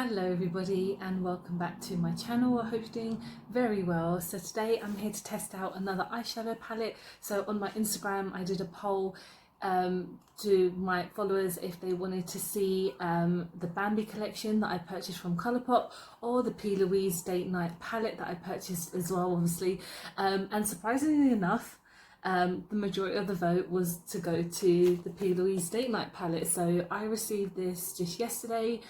Hello everybody and welcome back to my channel. I hope you're doing very well. So today I'm here to test out another eyeshadow palette. So on my Instagram I did a poll to my followers if they wanted to see the Bambi collection that I purchased from Colourpop or the PLouise Date Night palette that I purchased as well, obviously. And surprisingly enough, the majority of the vote was to go to the PLouise Date Night palette. So I received this just yesterday.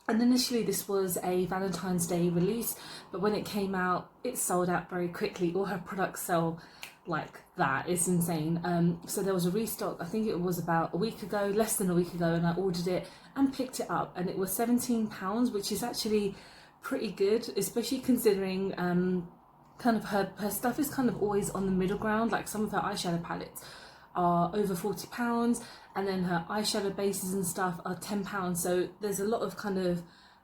And initially this was a Valentine's Day release, but when it came out, it sold out very quickly. All her products sell like that. It's insane. So there was a restock, I think it was about a week ago, less than a week ago, and I ordered it and picked it up, and it was £17, which is actually pretty good, especially considering kind of her stuff is kind of always on the middle ground. Like some of her eyeshadow palettes are over £40, and then her eyeshadow bases and stuff are £10, so there's a lot of kind of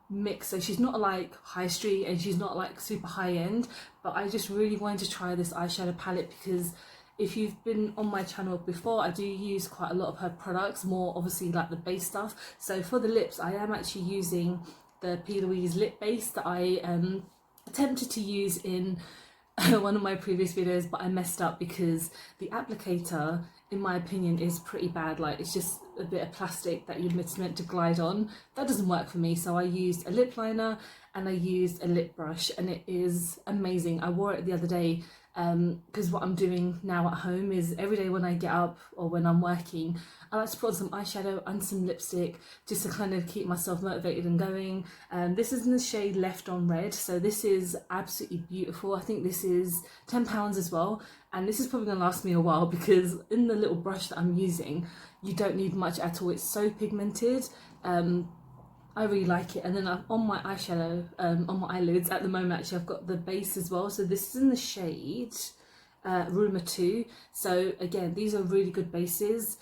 mix. So she's not like high street and she's not like super high end, but I just really wanted to try this eyeshadow palette because if you've been on my channel before, I do use quite a lot of her products, more obviously like the base stuff. So for the lips, I am actually using the PLouise lip base that I attempted to use in one of my previous videos, but I messed up because the applicator, in my opinion, is pretty bad. Like it's just a bit of plastic that you're meant to glide on. That doesn't work for me, so I used a lip liner and I used a lip brush, and it is amazing. I wore it the other day because what I'm doing now at home is every day when I get up or when I'm working, I like to put on some eyeshadow and some lipstick just to kind of keep myself motivated and going. This is in the shade Left on Red, so this is absolutely beautiful. I think this is £10 as well, and this is probably going to last me a while because in the little brush that I'm using, you don't need much at all. It's so pigmented. I really like it. And then on my eyeshadow, on my eyelids at the moment, actually I've got the base as well. So this is in the shade Rumour 2. So again, these are really good bases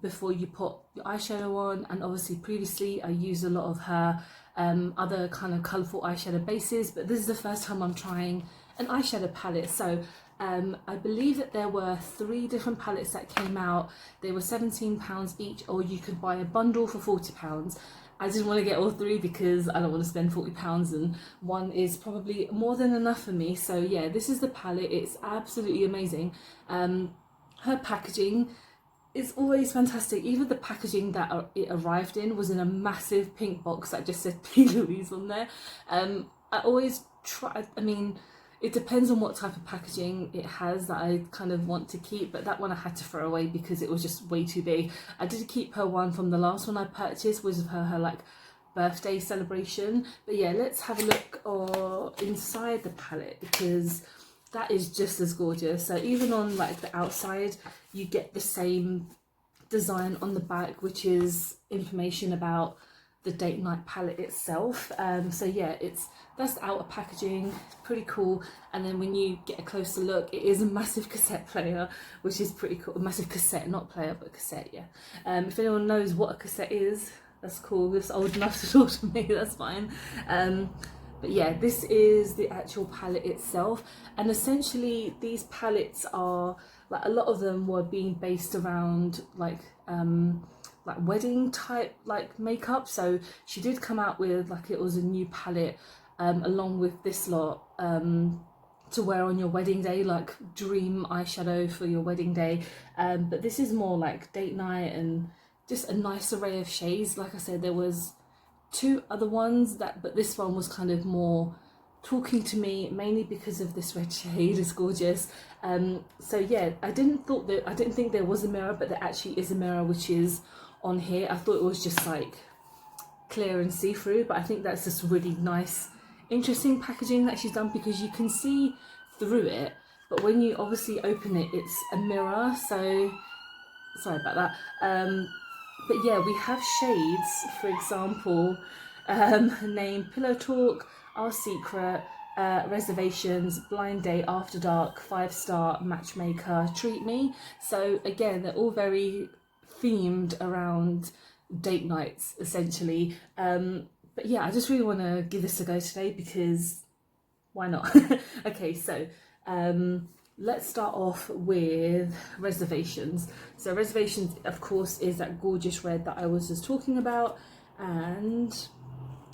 before you put your eyeshadow on. And obviously previously I used a lot of her other kind of colourful eyeshadow bases, but this is the first time I'm trying an eyeshadow palette. So I believe that there were 3 different palettes that came out. They were £17 each, or you could buy a bundle for £40. I didn't want to get all 3 because I don't want to spend £40, and one is probably more than enough for me. So yeah, this is the palette. It's absolutely amazing. Her packaging is always fantastic. Even the packaging that it arrived in was in a massive pink box that just said PLouise on there. I always try, I mean, it depends on what type of packaging it has that I kind of want to keep, but that one I had to throw away because it was just way too big. I did keep her one from the last one I purchased, was her like birthday celebration. But yeah, let's have a look inside the palette because that is just as gorgeous. So even on like the outside, you get the same design on the back, which is information about the Date Night palette itself. So yeah, that's the outer packaging. It's pretty cool. And then when you get a closer look, it is a massive cassette player, which is pretty cool. A massive cassette, not player, but cassette. Yeah. If anyone knows what a cassette is, that's cool. It's old enough to talk to me. That's fine. But yeah, this is the actual palette itself, and essentially these palettes are like, a lot of them were being based around like wedding type like makeup. So she did come out with like, it was a new palette along with this lot to wear on your wedding day, like dream eyeshadow for your wedding day. But this is more like date night and just a nice array of shades. Like I said, there was 2 other ones but this one was kind of more talking to me, mainly because of this red shade. It's gorgeous. So yeah, I didn't think there was a mirror, but there actually is a mirror, which is on here. I thought it was just like clear and see-through, but I think that's just really nice, interesting packaging that she's done because you can see through it, but when you obviously open it, it's a mirror. So sorry about that. But yeah, we have shades, for example, named Pillow Talk, Our Secret, Reservations, Blind Date, After Dark, 5-Star, Matchmaker, Treat Me. So again, they're all very themed around date nights, essentially. But yeah, I just really want to give this a go today because why not? Okay, so let's start off with Reservations. So Reservations, of course, is that gorgeous red that I was just talking about. and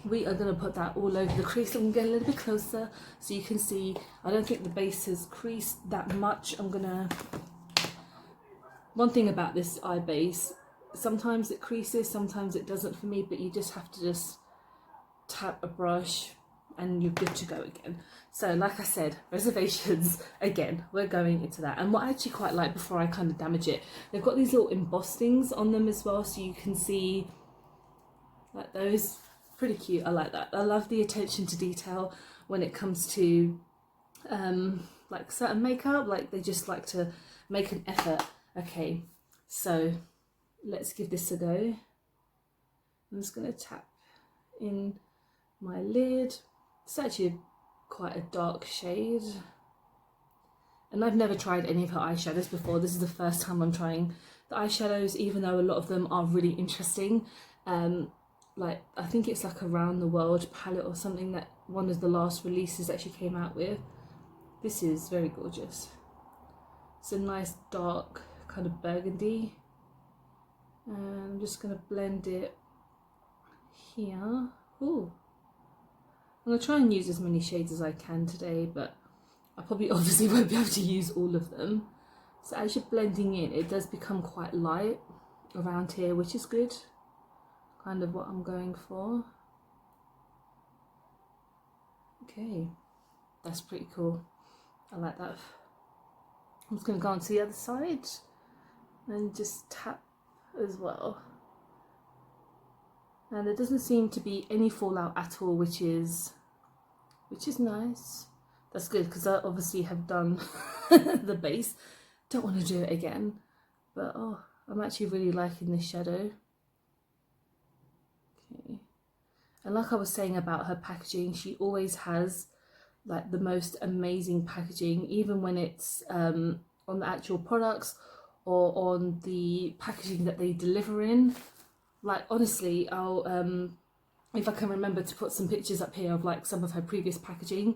we are going to put that all over the crease. I'm going to get a little bit closer so you can see. I don't think the base has creased that much. One thing about this eye base, sometimes it creases, sometimes it doesn't for me, but you just have to just tap a brush and you're good to go again. So like I said, reservations, again, we're going into that. And what I actually quite like, before I kind of damage it, they've got these little embossings on them as well, so you can see like those. Pretty cute. I like that. I love the attention to detail when it comes to like certain makeup. Like, they just like to make an effort. Okay, so let's give this a go. I'm just going to tap in my lid. It's actually quite a dark shade, and I've never tried any of her eyeshadows before. This is the first time I'm trying the eyeshadows, even though a lot of them are really interesting. Like, I think it's like Around the World palette or something that one of the last releases that she came out with. This is very gorgeous. It's a nice dark kind of burgundy, and I'm just going to blend it here. Ooh. I'm going to try and use as many shades as I can today, but I probably obviously won't be able to use all of them. So as you're blending in, it does become quite light around here, which is good. Kind of what I'm going for. Okay, that's pretty cool. I like that. I'm just going to go on to the other side and just tap as well. And there doesn't seem to be any fallout at all, which is nice. That's good, because I obviously have done the base. Don't want to do it again, but oh, I'm actually really liking this shadow. Okay. And like I was saying about her packaging, she always has like the most amazing packaging, even when it's on the actual products or on the packaging that they deliver in. Like, honestly, I'll if I can remember to put some pictures up here of like some of her previous packaging.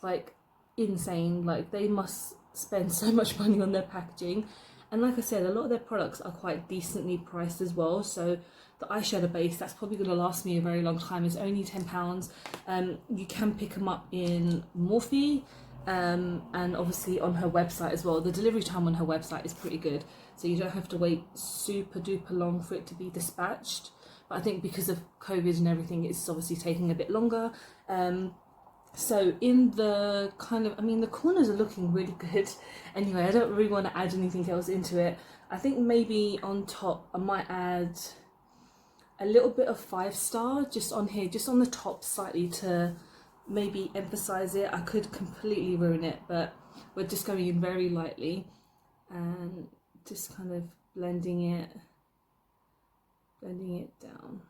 Like, insane. Like, they must spend so much money on their packaging. And like I said, a lot of their products are quite decently priced as well. So the eyeshadow base, that's probably going to last me a very long time. It's only £10. You can pick them up in Morphe, and obviously on her website as well. The delivery time on her website is pretty good, so you don't have to wait super duper long for it to be dispatched. But I think because of COVID and everything, it's obviously taking a bit longer. So in the kind of, I mean, the corners are looking really good. Anyway, I don't really want to add anything else into it. I think maybe on top I might add a little bit of 5 Star just on here, just on the top slightly, to maybe emphasize it. I could completely ruin it, but we're just going in very lightly and just kind of blending it down.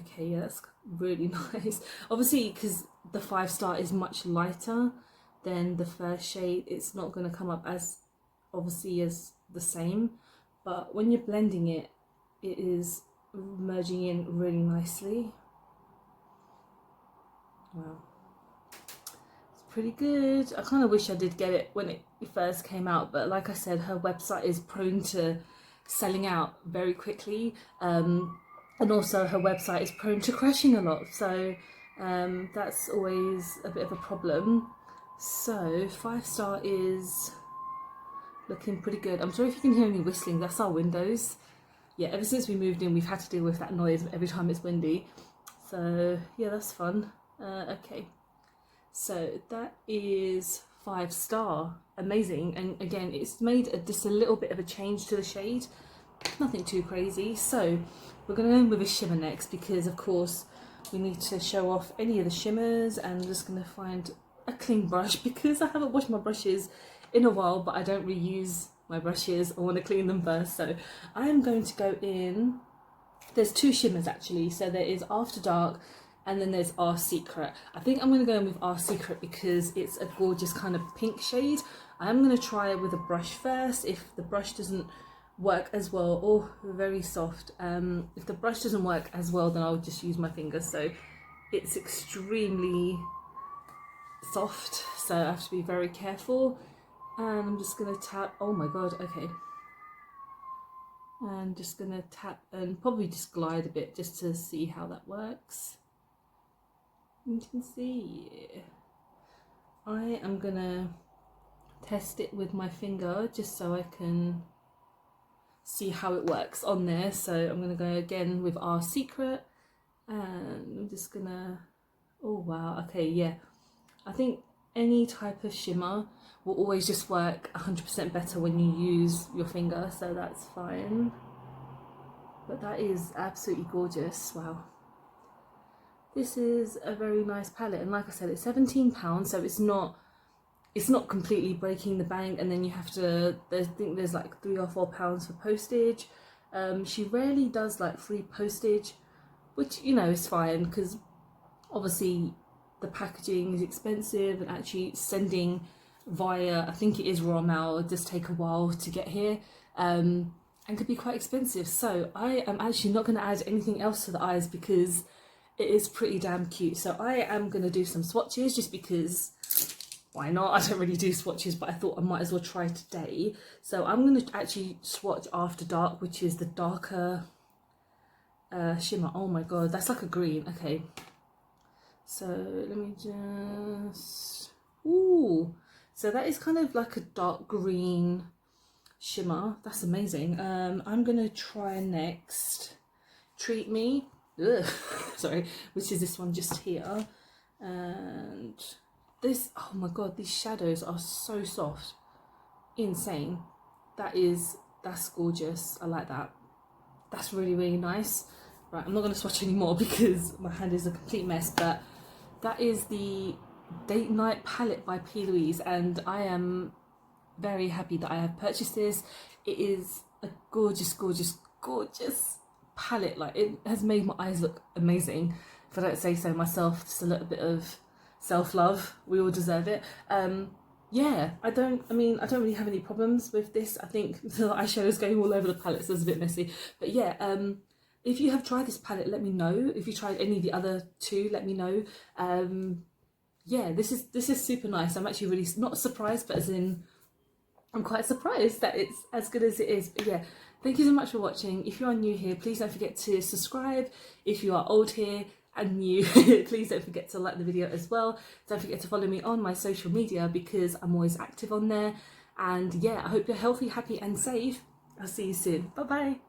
Okay, yeah, that's really nice. Obviously, because the 5 Star is much lighter than the first shade, it's not going to come up as obviously as the same, but when you're blending it, it is merging in really nicely. Wow, it's pretty good. I kind of wish I did get it when it first came out, but like I said, her website is prone to selling out very quickly, and also her website is prone to crashing a lot, so that's always a bit of a problem. So 5 Star is looking pretty good. I'm sorry if you can hear me whistling, that's our windows. Yeah, ever since we moved in, we've had to deal with that noise every time it's windy. So yeah, that's fun. Okay, so that is 5 Star. Amazing. And again, it's made just a little bit of a change to the shade. Nothing too crazy. So we're going to go in with a shimmer next, because of course we need to show off any of the shimmers. And I'm just going to find a clean brush, because I haven't washed my brushes in a while, but I don't reuse my brushes. I want to clean them first. So I'm going to go in. There's 2 shimmers actually. So there is After Dark, and then there's Our Secret. I think I'm going to go in with Our Secret because it's a gorgeous kind of pink shade. I'm going to try it with a brush first. If the brush doesn't work as well, oh, very soft. If the brush doesn't work as well, then I'll just use my fingers. So it's extremely soft, so I have to be very careful. And I'm just going to tap, oh my god, okay. And just gonna tap and probably just glide a bit just to see how that works. You can see I am gonna test it with my finger just so I can see how it works on there. So I'm gonna go again with our secret, and I'm just gonna, oh wow, okay, yeah, I think any type of shimmer will always just work 100% better when you use your finger, so that's fine. But that is absolutely gorgeous. Wow, this is a very nice palette, and like I said, it's £17, so it's not completely breaking the bank, and then you have to, I think there's like £3 or £4 for postage. She rarely does like free postage, which, you know, is fine, because obviously the packaging is expensive, and actually sending via, I think it is raw mail, does take a while to get here, and could be quite expensive. So I am actually not going to add anything else to the eyes because it is pretty damn cute. So I am going to do some swatches just because, why not? I don't really do swatches, but I thought I might as well try today. So I'm going to actually swatch After Dark, which is the darker shimmer. Oh my god, that's like a green. Okay, so let me just, ooh, so that is kind of like a dark green shimmer. That's amazing. I'm gonna try next Treat Me. Ugh. Sorry, which is this one just here. And this, oh my god, these shadows are so soft, insane. That's gorgeous. I like that. That's really, really nice. Right, I'm not going to swatch anymore because my hand is a complete mess, but that is the Date Night palette by PLouise, and I am very happy that I have purchased this. It is a gorgeous, gorgeous, gorgeous palette. Like, it has made my eyes look amazing, if I don't say so myself. Just a little bit of self-love, we all deserve it. Yeah, I don't really have any problems with this. I think the eyeshadow's going all over the palette, so it's a bit messy, but yeah, if you have tried this palette, let me know. If you tried any of the other two, let me know. Yeah, this is super nice. I'm actually really not surprised, but as in, I'm quite surprised that it's as good as it is. But yeah, thank you so much for watching. If you are new here, please don't forget to subscribe. If you are old here and new, please don't forget to like the video as well. Don't forget to follow me on my social media because I'm always active on there. And yeah, I hope you're healthy, happy and safe. I'll see you soon. Bye bye.